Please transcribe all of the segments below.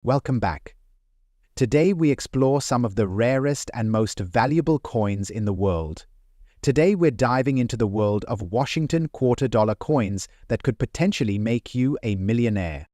Welcome back. Today we explore some of the rarest and most valuable coins in the world. Today we're diving into the world of Washington quarter-dollar coins that could potentially make you a millionaire.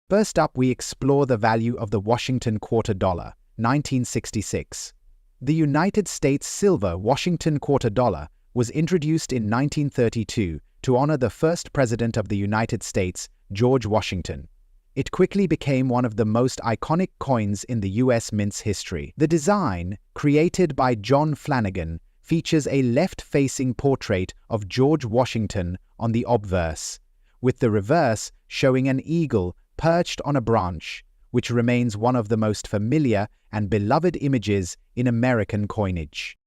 First up, we explore the value of the Washington quarter-dollar, 1966. The United States silver Washington quarter-dollar was introduced in 1932 to honor the first president of the United States, George Washington. It quickly became one of the most iconic coins in the U.S. mint's history. The design, created by John Flanagan, features a left-facing portrait of George Washington on the obverse, with the reverse showing an eagle perched on a branch, which remains one of the most familiar and beloved images in American coinage.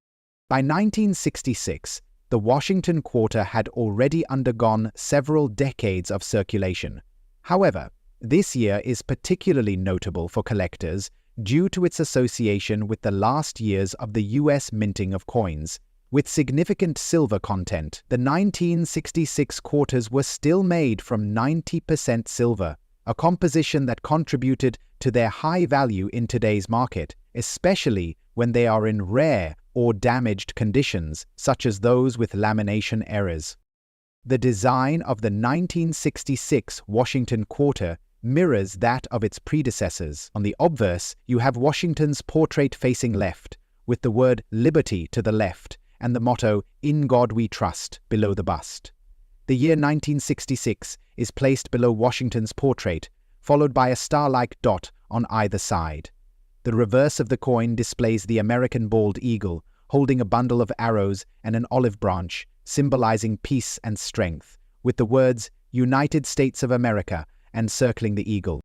By 1966, the Washington quarter had already undergone several decades of circulation. However, this year is particularly notable for collectors due to its association with the last years of the U.S. minting of coins. With significant silver content, the 1966 quarters were still made from 90% silver, a composition that contributed to their high value in today's market, especially when they are in rare or damaged conditions, such as those with lamination errors. The design of the 1966 Washington quarter mirrors that of its predecessors. On the obverse, you have Washington's portrait facing left, with the word Liberty to the left and the motto, "In God We Trust," below the bust. The year 1966 is placed below Washington's portrait, followed by a star-like dot on either side. The reverse of the coin displays the American bald eagle, holding a bundle of arrows and an olive branch, symbolizing peace and strength, with the words, "United States of America," encircling the eagle.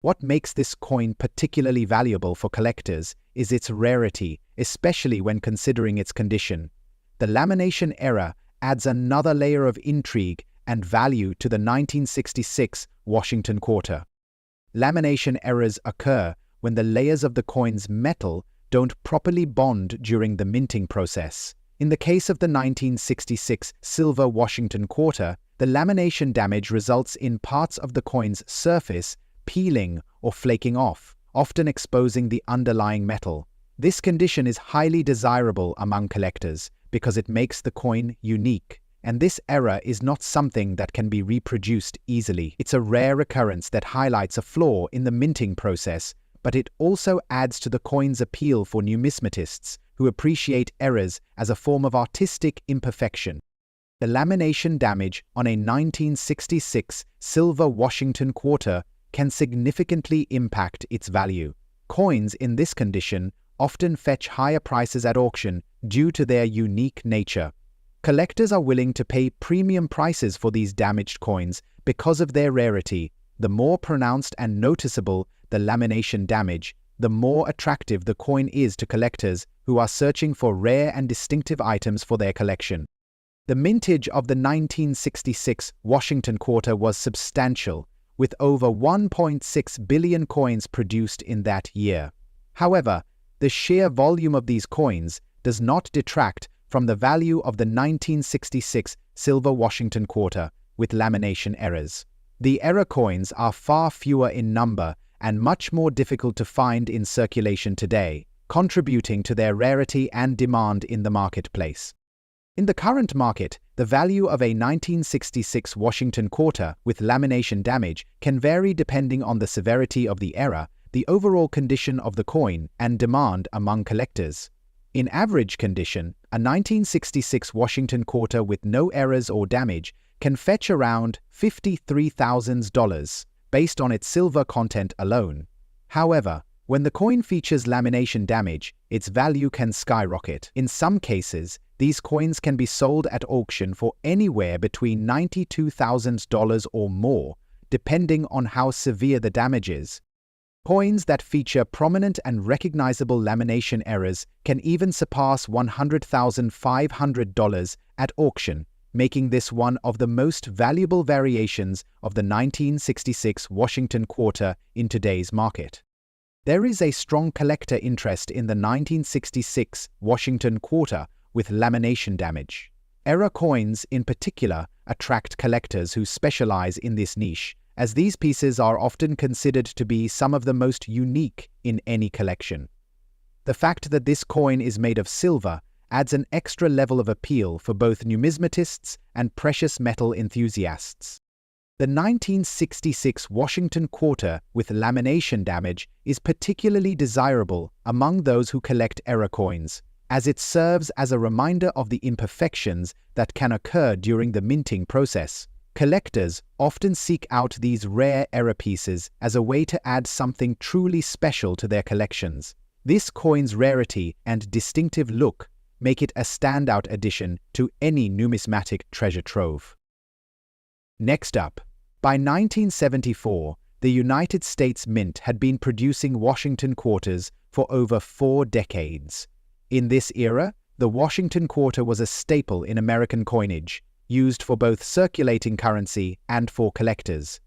What makes this coin particularly valuable for collectors is its rarity, especially when considering its condition. The lamination error adds another layer of intrigue and value to the 1966 Washington quarter. Lamination errors occur when the layers of the coin's metal don't properly bond during the minting process. In the case of the 1966 silver Washington quarter, the lamination damage results in parts of the coin's surface peeling or flaking off, often exposing the underlying metal. This condition is highly desirable among collectors because it makes the coin unique, and this error is not something that can be reproduced easily. It's a rare occurrence that highlights a flaw in the minting process, but it also adds to the coin's appeal for numismatists who appreciate errors as a form of artistic imperfection. The lamination damage on a 1966 silver Washington quarter can significantly impact its value. Coins in this condition often fetch higher prices at auction due to their unique nature. Collectors are willing to pay premium prices for these damaged coins because of their rarity. The more pronounced and noticeable the lamination damage, the more attractive the coin is to collectors who are searching for rare and distinctive items for their collection. The mintage of the 1966 Washington quarter was substantial, with over 1.6 billion coins produced in that year. However, the sheer volume of these coins does not detract from the value of the 1966 silver Washington quarter with lamination errors. The error coins are far fewer in number and much more difficult to find in circulation today, contributing to their rarity and demand in the marketplace. In the current market, the value of a 1966 Washington quarter with lamination damage can vary depending on the severity of the error, the overall condition of the coin, and demand among collectors. In average condition, a 1966 Washington quarter with no errors or damage can fetch around $53,000 based on its silver content alone. However, when the coin features lamination damage, its value can skyrocket. In some cases, these coins can be sold at auction for anywhere between $92,000 or more, depending on how severe the damage is. Coins that feature prominent and recognizable lamination errors can even surpass $100,500 at auction, making this one of the most valuable variations of the 1966 Washington quarter in today's market. There is a strong collector interest in the 1966 Washington quarter with lamination damage. Error coins, in particular, attract collectors who specialize in this niche, as these pieces are often considered to be some of the most unique in any collection. The fact that this coin is made of silver adds an extra level of appeal for both numismatists and precious metal enthusiasts. The 1966 Washington quarter with lamination damage is particularly desirable among those who collect error coins, as it serves as a reminder of the imperfections that can occur during the minting process. Collectors often seek out these rare error pieces as a way to add something truly special to their collections. This coin's rarity and distinctive look make it a standout addition to any numismatic treasure trove. Next up, by 1974, the United States Mint had been producing Washington quarters for over 4 decades. In this era, the Washington quarter was a staple in American coinage, used for both circulating currency and for collectors.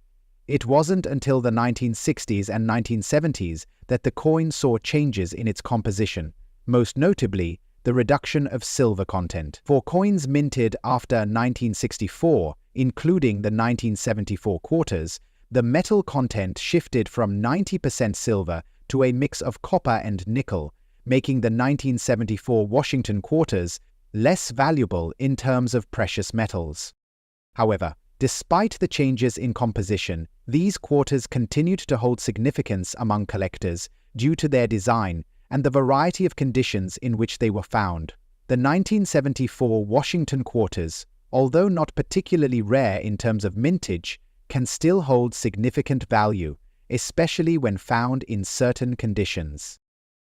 It wasn't until the 1960s and 1970s that the coin saw changes in its composition, most notably the reduction of silver content. For coins minted after 1964, including the 1974 quarters, the metal content shifted from 90% silver to a mix of copper and nickel, making the 1974 Washington quarters less valuable in terms of precious metals. However, despite the changes in composition, these quarters continued to hold significance among collectors due to their design and the variety of conditions in which they were found. The 1974 Washington quarters, although not particularly rare in terms of mintage, can still hold significant value, especially when found in certain conditions.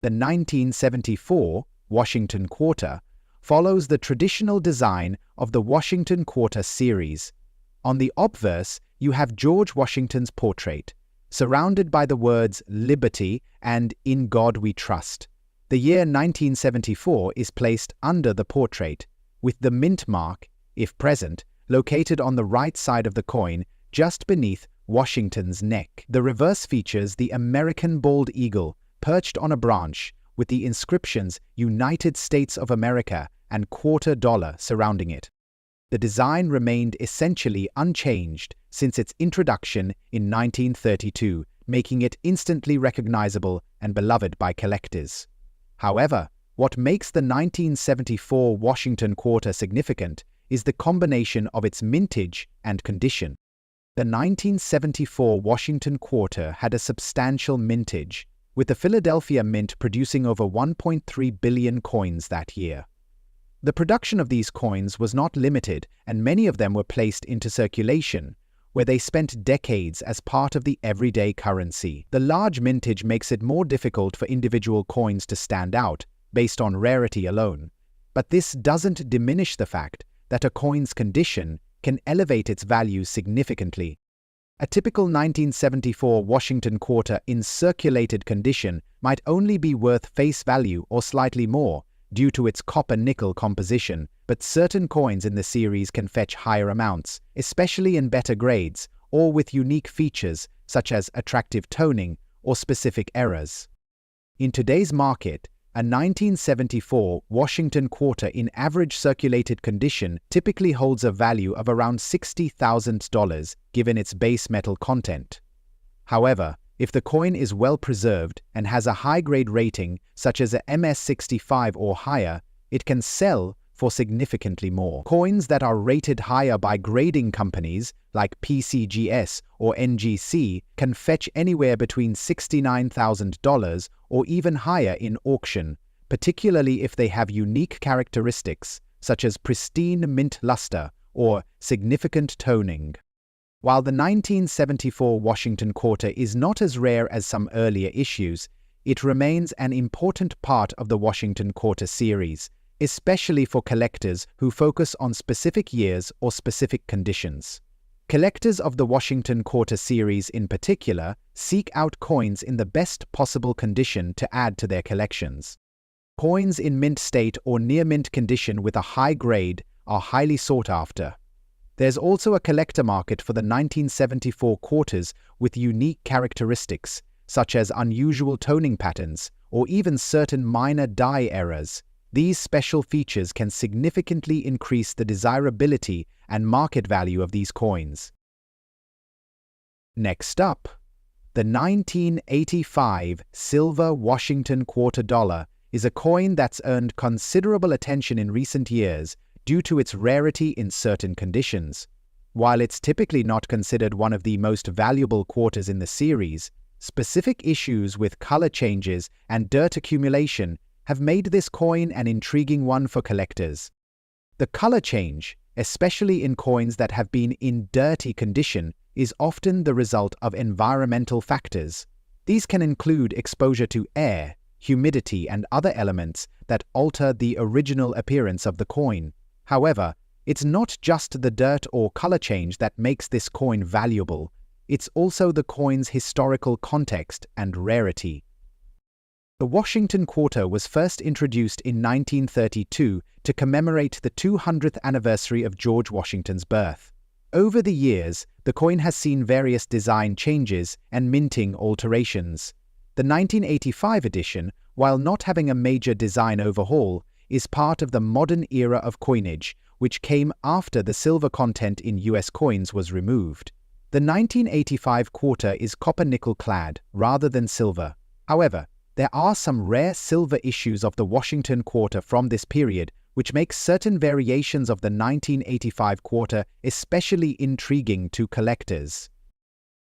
The 1974 Washington quarter follows the traditional design of the Washington quarter series. On the obverse, you have George Washington's portrait, surrounded by the words "Liberty" and "In God We Trust." The year 1974 is placed under the portrait, with the mint mark, if present, located on the right side of the coin, just beneath Washington's neck. The reverse features the American bald eagle perched on a branch, with the inscriptions "United States of America" and "quarter dollar" surrounding it. The design remained essentially unchanged since its introduction in 1932, making it instantly recognizable and beloved by collectors. However, what makes the 1974 Washington quarter significant is the combination of its mintage and condition. The 1974 Washington quarter had a substantial mintage, with the Philadelphia Mint producing over 1.3 billion coins that year. The production of these coins was not limited, and many of them were placed into circulation, where they spent decades as part of the everyday currency. The large mintage makes it more difficult for individual coins to stand out, based on rarity alone. But this doesn't diminish the fact that a coin's condition can elevate its value significantly. A typical 1974 Washington quarter in circulated condition might only be worth face value or slightly more, due to its copper-nickel composition, but certain coins in the series can fetch higher amounts, especially in better grades, or with unique features such as attractive toning or specific errors. In today's market, a 1974 Washington quarter in average circulated condition typically holds a value of around $60,000 given its base metal content. However, if the coin is well preserved and has a high-grade rating, such as a MS65 or higher, it can sell for significantly more. Coins that are rated higher by grading companies like PCGS or NGC can fetch anywhere between $69,000 or even higher in auction, particularly if they have unique characteristics such as pristine mint luster or significant toning. While the 1974 Washington quarter is not as rare as some earlier issues, it remains an important part of the Washington quarter series, especially for collectors who focus on specific years or specific conditions. Collectors of the Washington quarter series in particular seek out coins in the best possible condition to add to their collections. Coins in mint state or near mint condition with a high grade are highly sought after. There's also a collector market for the 1974 quarters with unique characteristics, such as unusual toning patterns or even certain minor die errors. These special features can significantly increase the desirability and market value of these coins. Next up, the 1985 silver Washington quarter dollar is a coin that's earned considerable attention in recent years due to its rarity in certain conditions. While it's typically not considered one of the most valuable quarters in the series, specific issues with color changes and dirt accumulation have made this coin an intriguing one for collectors. The color change, especially in coins that have been in dirty condition, is often the result of environmental factors. These can include exposure to air, humidity, and other elements that alter the original appearance of the coin. However, it's not just the dirt or color change that makes this coin valuable. It's also the coin's historical context and rarity. The Washington quarter was first introduced in 1932 to commemorate the 200th anniversary of George Washington's birth. Over the years, the coin has seen various design changes and minting alterations. The 1985 edition, while not having a major design overhaul, is part of the modern era of coinage, which came after the silver content in US coins was removed. The 1985 quarter is copper-nickel clad rather than silver. However, there are some rare silver issues of the Washington quarter from this period, which makes certain variations of the 1985 quarter especially intriguing to collectors.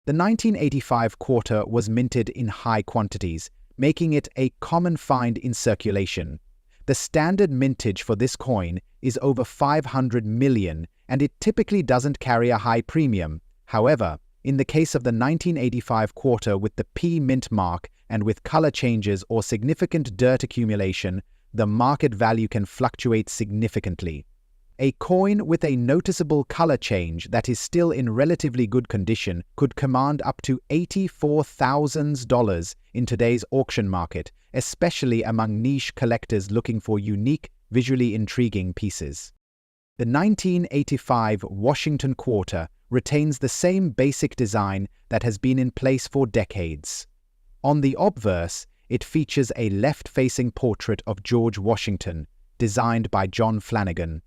The 1985 quarter was minted in high quantities, making it a common find in circulation. The standard mintage for this coin is over 500 million, and it typically doesn't carry a high premium. However, in the case of the 1985 quarter with the P mint mark and with color changes or significant dirt accumulation, the market value can fluctuate significantly. A coin with a noticeable color change that is still in relatively good condition could command up to $84,000 in today's auction market, especially among niche collectors looking for unique, visually intriguing pieces. The 1985 Washington quarter retains the same basic design that has been in place for decades. On the obverse, it features a left-facing portrait of George Washington, designed by John Flanagan.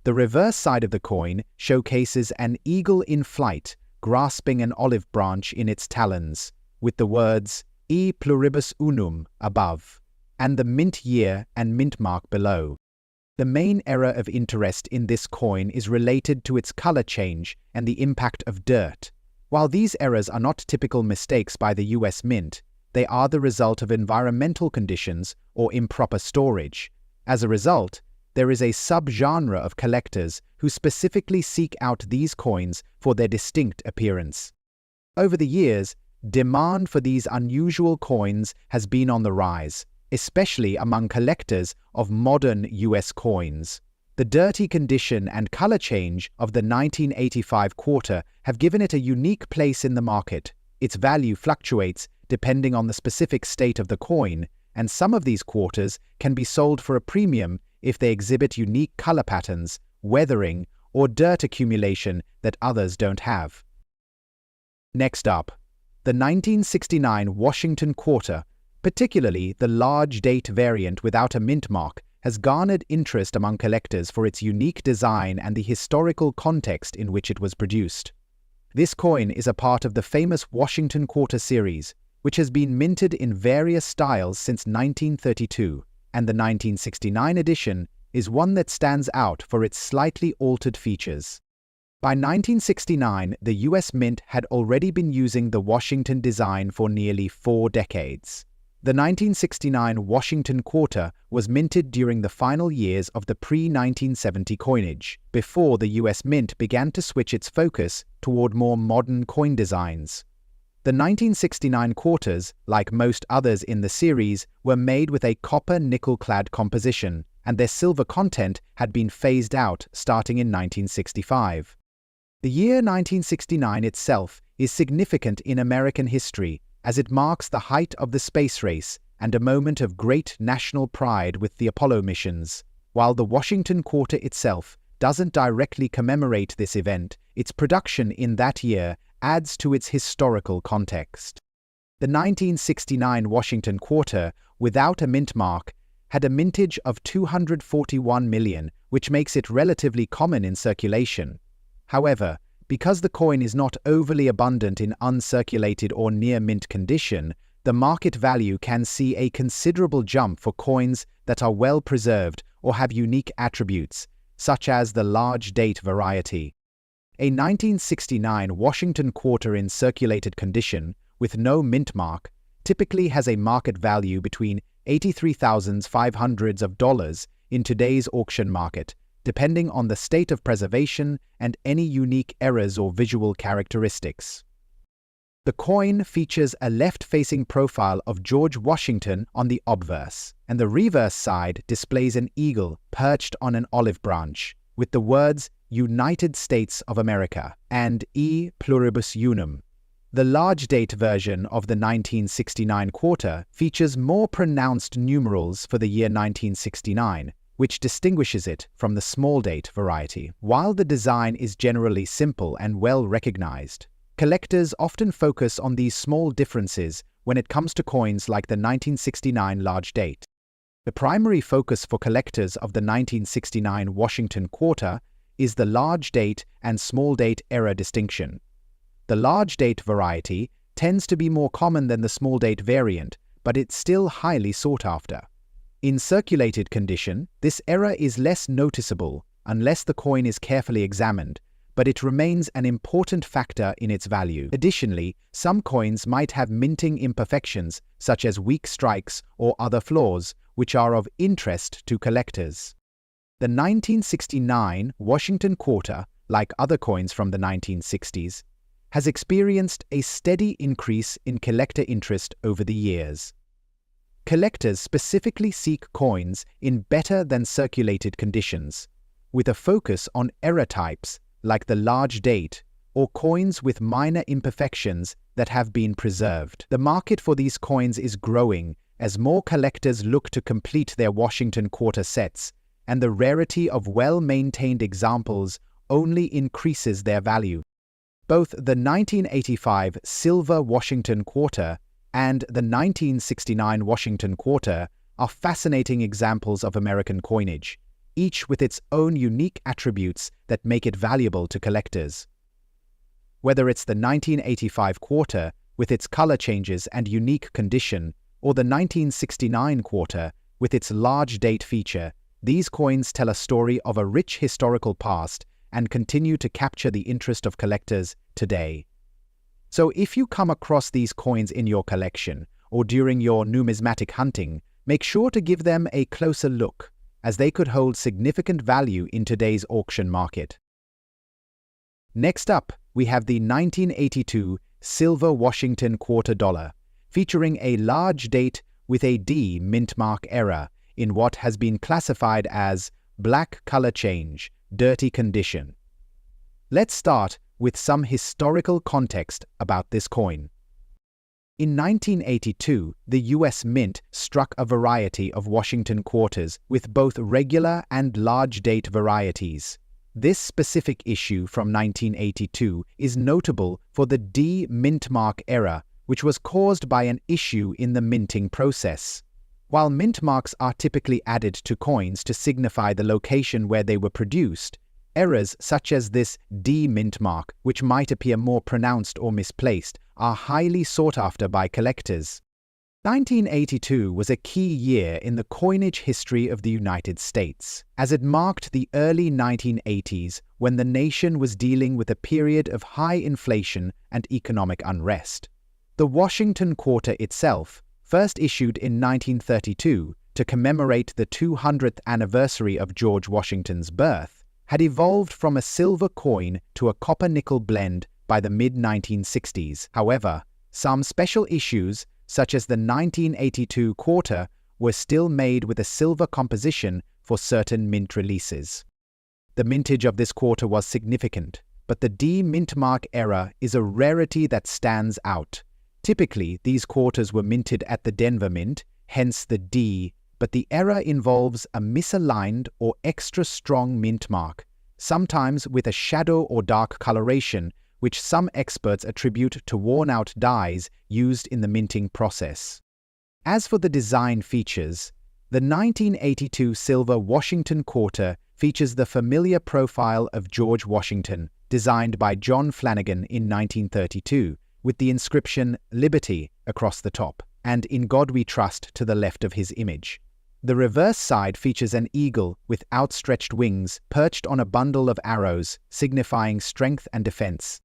The reverse side of the coin showcases an eagle in flight, grasping an olive branch in its talons, with the words E pluribus unum above, and the mint year and mint mark below. The main area of interest in this coin is related to its color change and the impact of dirt. While these errors are not typical mistakes by the US Mint, they are the result of environmental conditions or improper storage. As a result, there is a subgenre of collectors who specifically seek out these coins for their distinct appearance. Over the years, demand for these unusual coins has been on the rise, especially among collectors of modern US coins. The dirty condition and color change of the 1985 quarter have given it a unique place in the market. Its value fluctuates depending on the specific state of the coin, and some of these quarters can be sold for a premium if they exhibit unique color patterns, weathering, or dirt accumulation that others don't have. Next up, the 1969 Washington quarter, particularly the large date variant without a mint mark, has garnered interest among collectors for its unique design and the historical context in which it was produced. This coin is a part of the famous Washington quarter series, which has been minted in various styles since 1932, and the 1969 edition is one that stands out for its slightly altered features. By 1969, the US Mint had already been using the Washington design for nearly 4 decades. The 1969 Washington quarter was minted during the final years of the pre-1970 coinage, before the US Mint began to switch its focus toward more modern coin designs. The 1969 quarters, like most others in the series, were made with a copper-nickel-clad composition, and their silver content had been phased out starting in 1965. The year 1969 itself is significant in American history, as it marks the height of the space race and a moment of great national pride with the Apollo missions. While the Washington quarter itself doesn't directly commemorate this event, its production in that year adds to its historical context. The 1969 Washington quarter, without a mint mark, had a mintage of 241 million, which makes it relatively common in circulation. However, Because the coin is not overly abundant in uncirculated or near-mint condition, the market value can see a considerable jump for coins that are well preserved or have unique attributes, such as the large date variety. A 1969 Washington quarter in circulated condition, with no mint mark, typically has a market value between $83,500 in today's auction market, depending on the state of preservation and any unique errors or visual characteristics. The coin features a left-facing profile of George Washington on the obverse, and the reverse side displays an eagle perched on an olive branch, with the words United States of America and E Pluribus Unum. The large date version of the 1969 quarter features more pronounced numerals for the year 1969, which distinguishes it from the small date variety. While the design is generally simple and well recognized, collectors often focus on these small differences when it comes to coins like the 1969 large date. The primary focus for collectors of the 1969 Washington quarter is the large date and small date era distinction. The large date variety tends to be more common than the small date variant, but it's still highly sought after. In circulated condition, this error is less noticeable unless the coin is carefully examined, but it remains an important factor in its value. Additionally, some coins might have minting imperfections, such as weak strikes or other flaws, which are of interest to collectors. The 1969 Washington quarter, like other coins from the 1960s, has experienced a steady increase in collector interest over the years. Collectors specifically seek coins in better than circulated conditions, with a focus on error types like the large date or coins with minor imperfections that have been preserved. The market for these coins is growing as more collectors look to complete their Washington quarter sets, and the rarity of well-maintained examples only increases their value. Both the 1985 silver Washington quarter and the 1969 Washington quarter are fascinating examples of American coinage, each with its own unique attributes that make it valuable to collectors. Whether it's the 1985 quarter with its color changes and unique condition, or the 1969 quarter with its large date feature, these coins tell a story of a rich historical past and continue to capture the interest of collectors today. So if you come across these coins in your collection or during your numismatic hunting, make sure to give them a closer look, as they could hold significant value in today's auction market. Next up, we have the 1982 silver Washington quarter dollar, featuring a large date with a D mint mark error in what has been classified as black color change, dirty condition. Let's start with some historical context about this coin. In 1982, the U.S. Mint struck a variety of Washington quarters with both regular and large date varieties. This specific issue from 1982 is notable for the D mint mark error, which was caused by an issue in the minting process. While mint marks are typically added to coins to signify the location where they were produced, errors such as this D mint mark, which might appear more pronounced or misplaced, are highly sought after by collectors. 1982 was a key year in the coinage history of the United States, as it marked the early 1980s when the nation was dealing with a period of high inflation and economic unrest. The Washington quarter itself, first issued in 1932 to commemorate the 200th anniversary of George Washington's birth, had evolved from a silver coin to a copper-nickel blend by the mid-1960s. However, some special issues, such as the 1982 quarter, were still made with a silver composition for certain mint releases. The mintage of this quarter was significant, but the D mint mark era is a rarity that stands out. Typically, these quarters were minted at the Denver Mint, hence the D, but the error involves a misaligned or extra strong mint mark, sometimes with a shadow or dark coloration, which some experts attribute to worn-out dies used in the minting process. As for the design features, the 1982 silver Washington quarter features the familiar profile of George Washington, designed by John Flanagan in 1932, with the inscription "Liberty" across the top, and "In God We Trust" to the left of his image. The reverse side features an eagle with outstretched wings perched on a bundle of arrows, signifying strength and defense.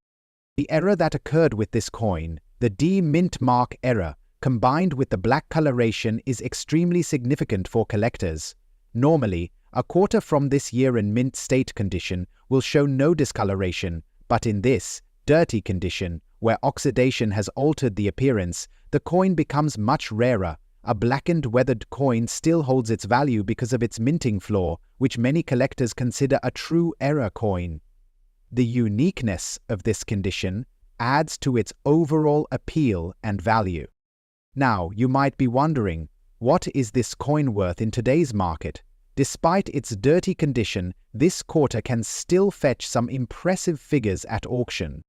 The error that occurred with this coin, the mintmark error, combined with the black coloration, is extremely significant for collectors. Normally, a quarter from this year in mint state condition will show no discoloration, but in this dirty condition, where oxidation has altered the appearance, the coin becomes much rarer. A blackened, weathered coin still holds its value because of its minting flaw, which many collectors consider a true error coin. The uniqueness of this condition adds to its overall appeal and value. Now, you might be wondering, what is this coin worth in today's market? Despite its dirty condition, this quarter can still fetch some impressive figures at auction.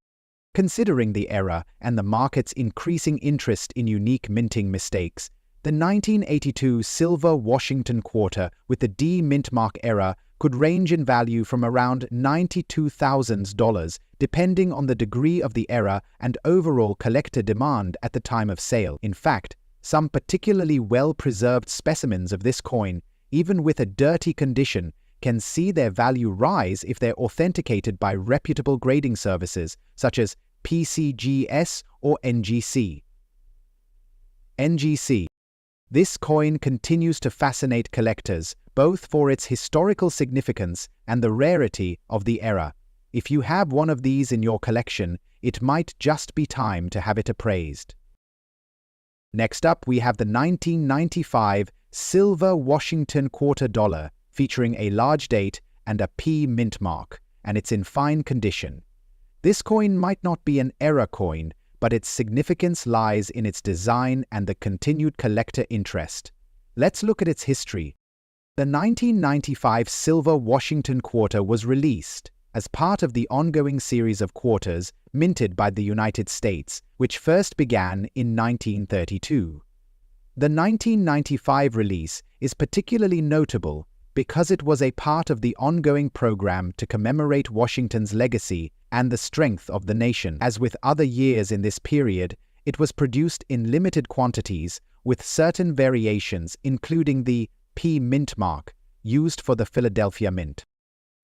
Considering the error and the market's increasing interest in unique minting mistakes, the 1982 silver Washington quarter with the mintmark error could range in value from around $92,000, depending on the degree of the error and overall collector demand at the time of sale. In fact, some particularly well-preserved specimens of this coin, even with a dirty condition, can see their value rise if they're authenticated by reputable grading services such as PCGS or NGC. This coin continues to fascinate collectors, both for its historical significance and the rarity of the error. If you have one of these in your collection, it might just be time to have it appraised. Next up, we have the 1995 silver Washington quarter dollar, featuring a large date and a P mint mark, and it's in fine condition. This coin might not be an error coin, but its significance lies in its design and the continued collector interest. Let's look at its history. The 1995 silver Washington quarter was released as part of the ongoing series of quarters minted by the United States, which first began in 1932. The 1995 release is particularly notable because it was a part of the ongoing program to commemorate Washington's legacy and the strength of the nation. As with other years in this period, it was produced in limited quantities, with certain variations including the P mint mark used for the Philadelphia Mint.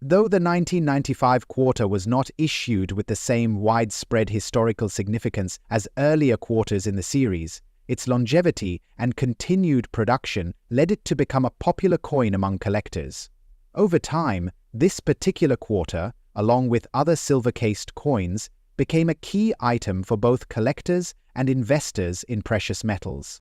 Though the 1995 quarter was not issued with the same widespread historical significance as earlier quarters in the series, its longevity and continued production led it to become a popular coin among collectors. Over time, this particular quarter, along with other silver-cased coins, became a key item for both collectors and investors in precious metals.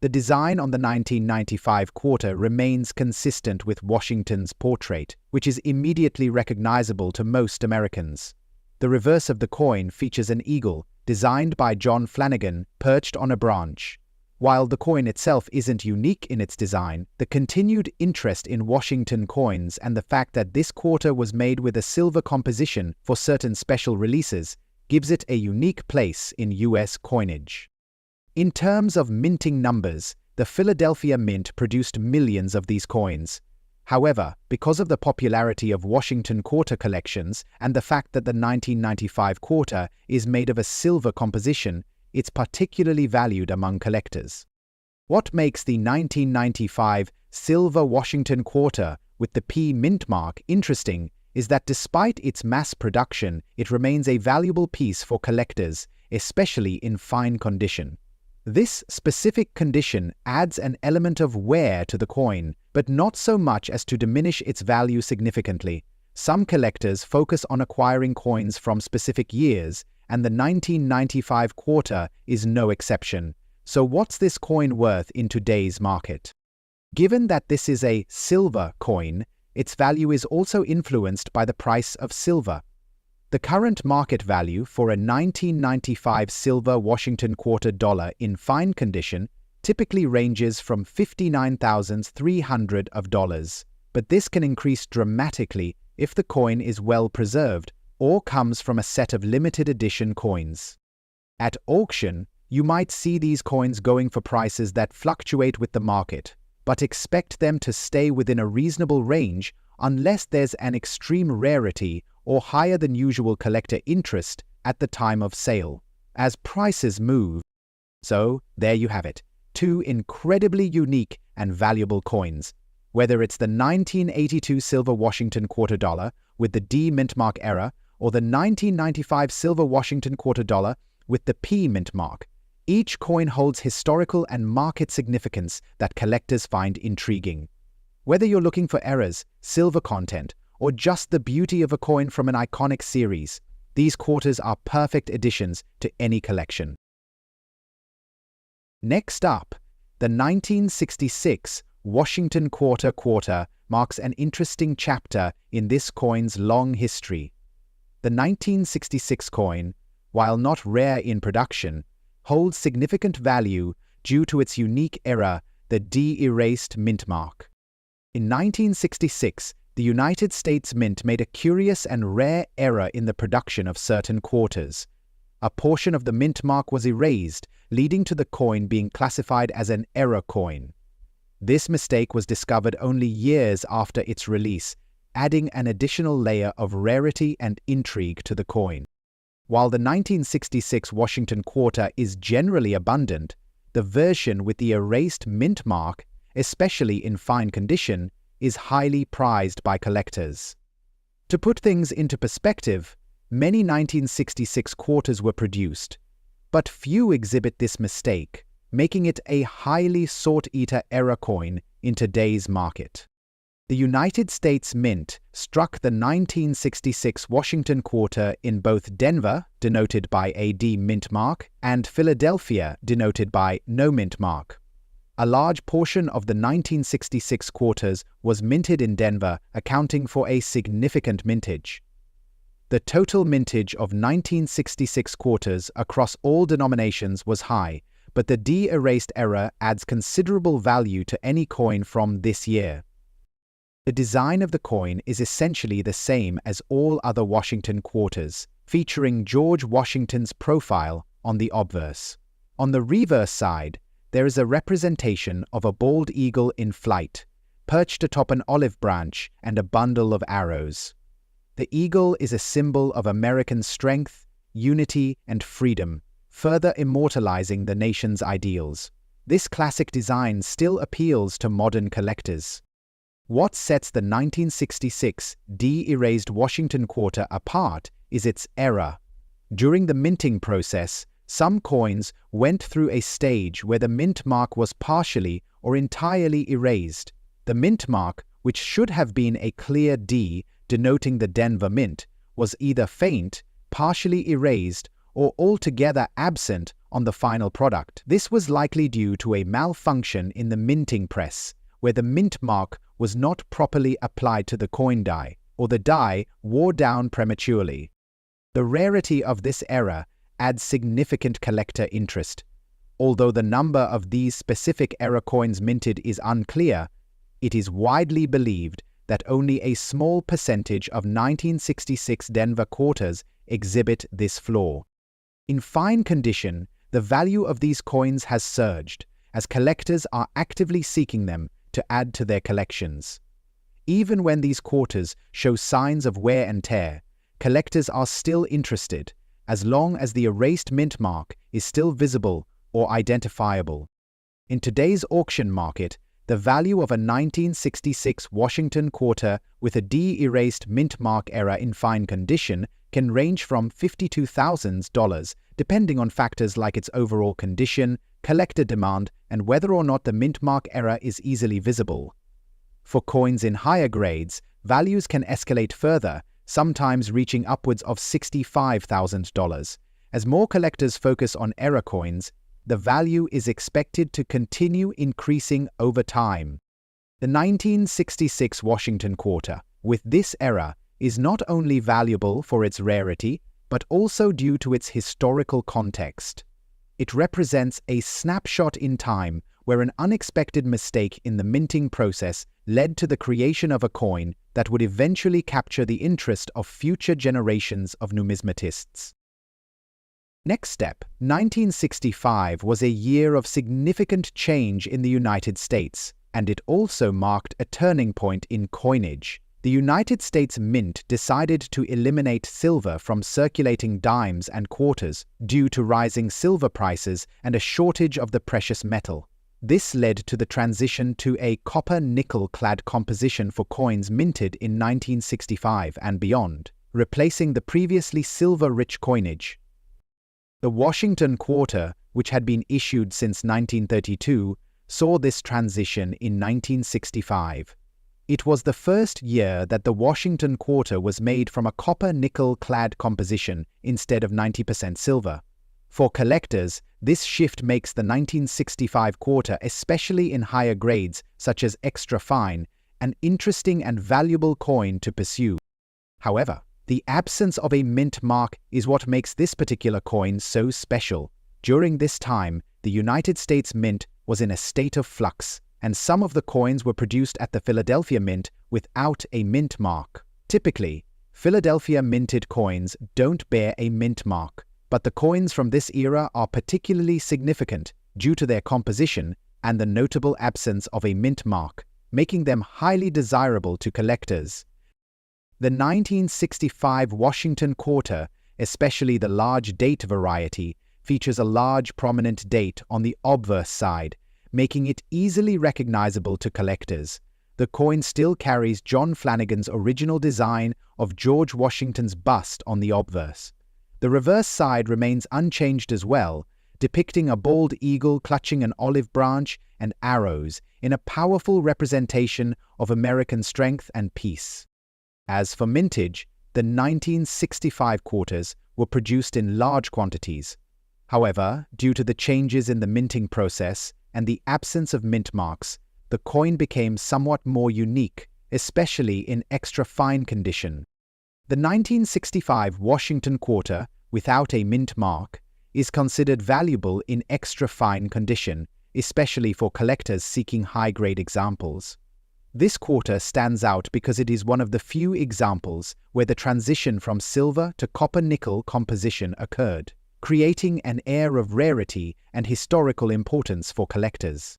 The design on the 1995 quarter remains consistent with Washington's portrait, which is immediately recognizable to most Americans. The reverse of the coin features an eagle, designed by John Flanagan, perched on a branch. While the coin itself isn't unique in its design, the continued interest in Washington coins and the fact that this quarter was made with a silver composition for certain special releases gives it a unique place in U.S. coinage. In terms of minting numbers, the Philadelphia Mint produced millions of these coins. However, because of the popularity of Washington quarter collections and the fact that the 1995 quarter is made of a silver composition, it's particularly valued among collectors. What makes the 1995 silver Washington quarter with the P mint mark interesting is that despite its mass production, it remains a valuable piece for collectors, especially in fine condition. This specific condition adds an element of wear to the coin, but not so much as to diminish its value significantly. Some collectors focus on acquiring coins from specific years, and the 1995 quarter is no exception. So what's this coin worth in today's market? Given that this is a silver coin, its value is also influenced by the price of silver. The current market value for a 1995 silver Washington quarter dollar in fine condition typically ranges from $59,300, but this can increase dramatically if the coin is well preserved or comes from a set of limited edition coins. At auction, you might see these coins going for prices that fluctuate with the market, but expect them to stay within a reasonable range unless there's an extreme rarity or higher than usual collector interest at the time of sale, as prices move. So, there you have it, two incredibly unique and valuable coins. Whether it's the 1982 silver Washington quarter dollar with the D mintmark era, or the 1995 silver Washington quarter dollar with the P mintmark, each coin holds historical and market significance that collectors find intriguing. Whether you're looking for errors, silver content, or just the beauty of a coin from an iconic series, these quarters are perfect additions to any collection. Next up, the 1966 Washington quarter marks an interesting chapter in this coin's long history. The 1966 coin, while not rare in production, holds significant value due to its unique era, the de-erased mintmark. In 1966, the United States Mint made a curious and rare error in the production of certain quarters. A portion of the mintmark was erased, leading to the coin being classified as an error coin. This mistake was discovered only years after its release, adding an additional layer of rarity and intrigue to the coin. While the 1966 Washington quarter is generally abundant, the version with the erased mintmark, especially in fine condition, is highly prized by collectors. To put things into perspective, many 1966 quarters were produced, but few exhibit this mistake, making it a highly sought-after error coin in today's market. The United States Mint struck the 1966 Washington quarter in both Denver, denoted by a D mintmark, and Philadelphia, denoted by no mintmark. A large portion of the 1966 quarters was minted in Denver, accounting for a significant mintage. The total mintage of 1966 quarters across all denominations was high, but the de-erased era adds considerable value to any coin from this year. The design of the coin is essentially the same as all other Washington quarters, featuring George Washington's profile on the obverse. On the reverse side, there is a representation of a bald eagle in flight, perched atop an olive branch and a bundle of arrows. The eagle is a symbol of American strength, unity, and freedom, further immortalizing the nation's ideals. This classic design still appeals to modern collectors. What sets the 1966 de-erased Washington quarter apart is its era. During the minting process, some coins went through a stage where the mintmark was partially or entirely erased. The mintmark, which should have been a clear D denoting the Denver Mint, was either faint, partially erased, or altogether absent on the final product. This was likely due to a malfunction in the minting press, where the mintmark was not properly applied to the coin die, or the die wore down prematurely. The rarity of this error adds significant collector interest. Although the number of these specific error coins minted is unclear, it is widely believed that only a small percentage of 1966 Denver quarters exhibit this flaw. In fine condition, the value of these coins has surged, as collectors are actively seeking them to add to their collections. Even when these quarters show signs of wear and tear, collectors are still interested, as long as the erased mintmark is still visible or identifiable. In today's auction market, the value of a 1966 Washington quarter with a de-erased mintmark era in fine condition can range from $52,000, depending on factors like its overall condition, collector demand, and whether or not the mintmark era is easily visible. For coins in higher grades, values can escalate further, sometimes reaching upwards of $65,000. As more collectors focus on error coins, the value is expected to continue increasing over time. The 1966 Washington quarter, with this era, is not only valuable for its rarity, but also due to its historical context. It represents a snapshot in time where an unexpected mistake in the minting process led to the creation of a coin that would eventually capture the interest of future generations of numismatists. Next step, 1965 was a year of significant change in the United States, and it also marked a turning point in coinage. The United States Mint decided to eliminate silver from circulating dimes and quarters due to rising silver prices and a shortage of the precious metal. This led to the transition to a copper-nickel-clad composition for coins minted in 1965 and beyond, replacing the previously silver-rich coinage. The Washington quarter, which had been issued since 1932, saw this transition in 1965. It was the first year that the Washington quarter was made from a copper-nickel-clad composition instead of 90% silver. For collectors, this shift makes the 1965 quarter, especially in higher grades such as extra fine, an interesting and valuable coin to pursue. However, the absence of a mint mark is what makes this particular coin so special. During this time, the United States Mint was in a state of flux, and some of the coins were produced at the Philadelphia Mint without a mint mark. Typically, Philadelphia minted coins don't bear a mint mark, but the coins from this era are particularly significant due to their composition and the notable absence of a mint mark, making them highly desirable to collectors. The 1965 Washington quarter, especially the large date variety, features a large prominent date on the obverse side, making it easily recognizable to collectors. The coin still carries John Flanagan's original design of George Washington's bust on the obverse. The reverse side remains unchanged as well, depicting a bald eagle clutching an olive branch and arrows in a powerful representation of American strength and peace. As for mintage, the 1965 quarters were produced in large quantities. However, due to the changes in the minting process and the absence of mint marks, the coin became somewhat more unique, especially in extra fine condition. The 1965 Washington quarter, without a mint mark, is considered valuable in extra fine condition, especially for collectors seeking high-grade examples. This quarter stands out because it is one of the few examples where the transition from silver to copper-nickel composition occurred, creating an air of rarity and historical importance for collectors.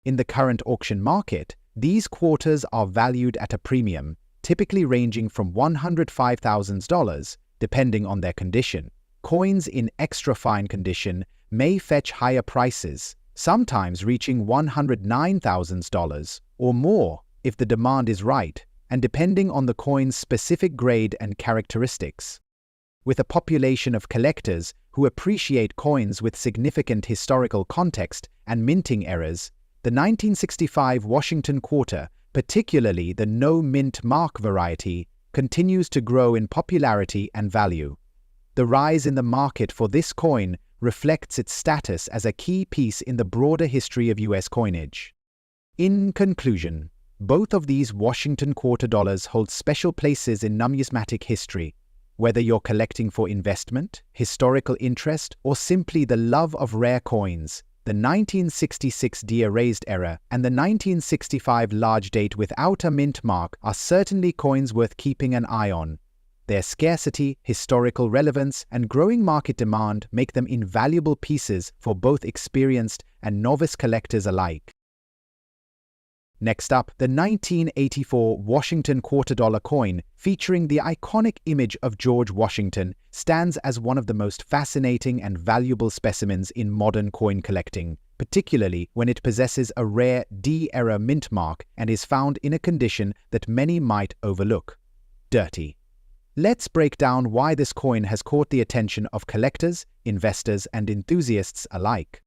In the current auction market, these quarters are valued at a premium, typically ranging from $105,000, depending on their condition. Coins in extra fine condition may fetch higher prices, sometimes reaching $109,000 or more if the demand is right, and depending on the coin's specific grade and characteristics. With a population of collectors who appreciate coins with significant historical context and minting errors, the 1965 Washington quarter, particularly the no-mint mark variety, continues to grow in popularity and value. The rise in the market for this coin reflects its status as a key piece in the broader history of U.S. coinage. In conclusion, both of these Washington quarter dollars hold special places in numismatic history. Whether you're collecting for investment, historical interest, or simply the love of rare coins, the 1966 de-erased era and the 1965 large date without a mint mark are certainly coins worth keeping an eye on. Their scarcity, historical relevance, and growing market demand make them invaluable pieces for both experienced and novice collectors alike. Next up, the 1984 Washington quarter dollar coin, featuring the iconic image of George Washington, stands as one of the most fascinating and valuable specimens in modern coin collecting, particularly when it possesses a rare D-era mint mark and is found in a condition that many might overlook: dirty. Let's break down why this coin has caught the attention of collectors, investors, and enthusiasts alike.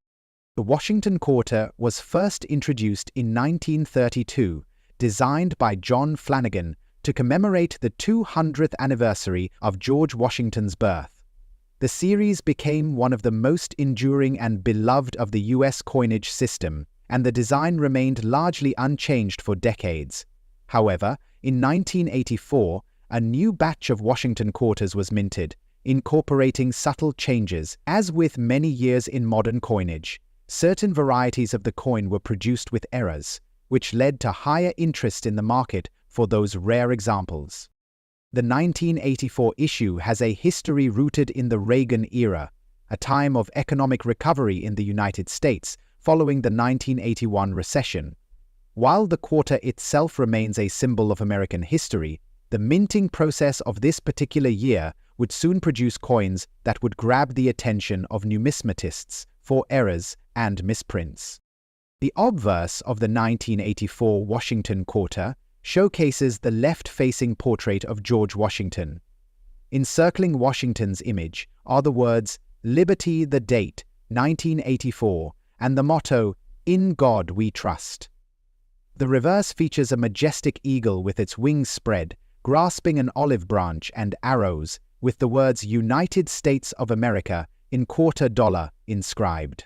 The Washington quarter was first introduced in 1932, designed by John Flanagan to commemorate the 200th anniversary of George Washington's birth. The series became one of the most enduring and beloved of the U.S. coinage system, and the design remained largely unchanged for decades. However, in 1984, a new batch of Washington quarters was minted, incorporating subtle changes. As with many years in modern coinage, certain varieties of the coin were produced with errors, which led to higher interest in the market for those rare examples. The 1984 issue has a history rooted in the Reagan era, a time of economic recovery in the United States following the 1981 recession. While the quarter itself remains a symbol of American history, the minting process of this particular year would soon produce coins that would grab the attention of numismatists for errors and misprints. The obverse of the 1984 Washington quarter showcases the left-facing portrait of George Washington. Encircling Washington's image are the words, "Liberty the date, 1984, and the motto, 'In God we trust.'" The reverse features a majestic eagle with its wings spread, grasping an olive branch and arrows, with the words "United States of America" in quarter dollar inscribed.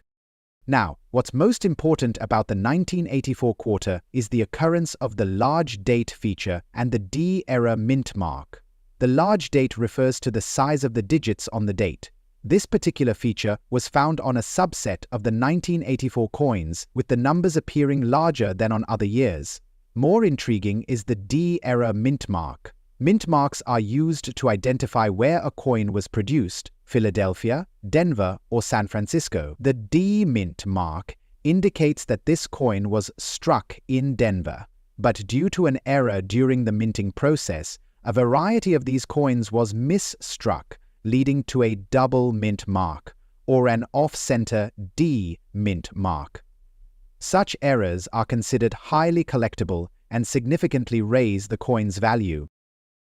Now, what's most important about the 1984 quarter is the occurrence of the large date feature and the D-era mint mark. The large date refers to the size of the digits on the date. This particular feature was found on a subset of the 1984 coins, with the numbers appearing larger than on other years. More intriguing is the D-era mint mark. Mint marks are used to identify where a coin was produced: Philadelphia, Denver, or San Francisco. The D mint mark indicates that this coin was struck in Denver, but due to an error during the minting process, a variety of these coins was misstruck, leading to a double mint mark, or an off-center D mint mark. Such errors are considered highly collectible and significantly raise the coin's value.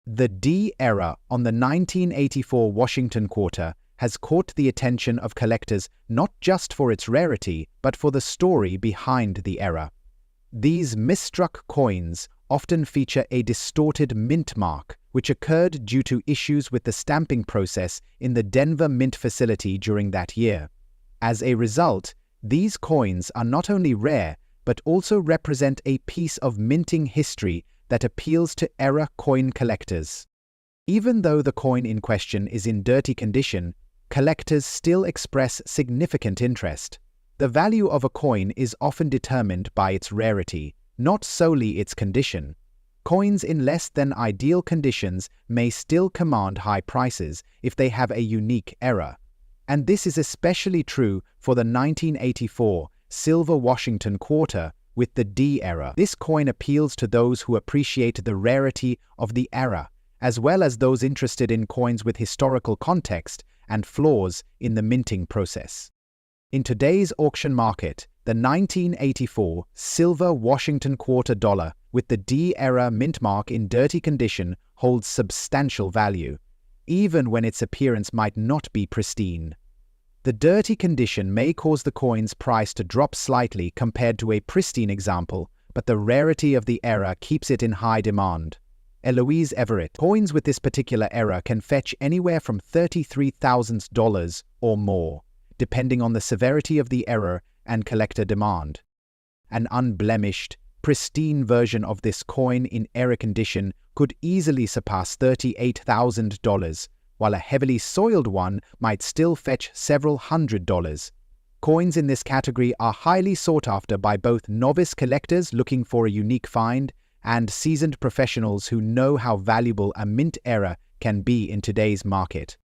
The D error on the 1984 Washington quarter has caught the attention of collectors not just for its rarity, but for the story behind the error. These misstruck coins often feature a distorted mint mark, which occurred due to issues with the stamping process in the Denver mint facility during that year. As a result, these coins are not only rare, but also represent a piece of minting history that appeals to error coin collectors. Even though the coin in question is in dirty condition, collectors still express significant interest. The value of a coin is often determined by its rarity, not solely its condition. Coins in less than ideal conditions may still command high prices if they have a unique error. And this is especially true for the 1984 silver Washington quarter with the D error. This coin appeals to those who appreciate the rarity of the error, as well as those interested in coins with historical context and flaws in the minting process. In today's auction market, the 1984 silver Washington quarter dollar with the D-era mint mark in dirty condition holds substantial value, even when its appearance might not be pristine. The dirty condition may cause the coin's price to drop slightly compared to a pristine example, but the rarity of the error keeps it in high demand. Eloise Everett: coins with this particular error can fetch anywhere from $33,000 or more, depending on the severity of the error and collector demand. An unblemished, pristine version of this coin in error condition could easily surpass $38,000, while a heavily soiled one might still fetch several $100s. Coins in this category are highly sought after by both novice collectors looking for a unique find and seasoned professionals who know how valuable a mint error can be in today's market.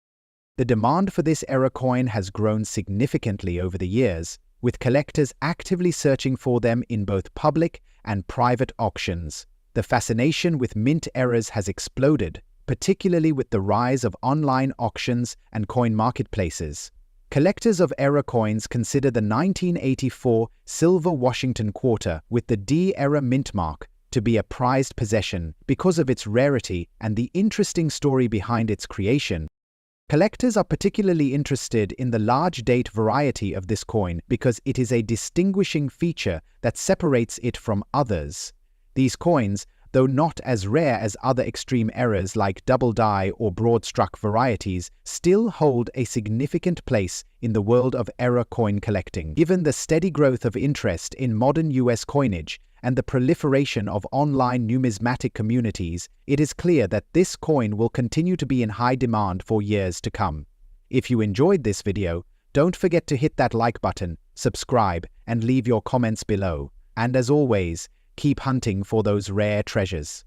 The demand for this error coin has grown significantly over the years, with collectors actively searching for them in both public and private auctions. The fascination with mint errors has exploded, particularly with the rise of online auctions and coin marketplaces. Collectors of error coins consider the 1984 silver Washington quarter with the D-era mint mark to be a prized possession because of its rarity and the interesting story behind its creation. Collectors are particularly interested in the large date variety of this coin because it is a distinguishing feature that separates it from others. These coins, though not as rare as other extreme errors like double die or broad-struck varieties, still hold a significant place in the world of error coin collecting. Given the steady growth of interest in modern US coinage and the proliferation of online numismatic communities, it is clear that this coin will continue to be in high demand for years to come. If you enjoyed this video, don't forget to hit that like button, subscribe, and leave your comments below. And as always, keep hunting for those rare treasures.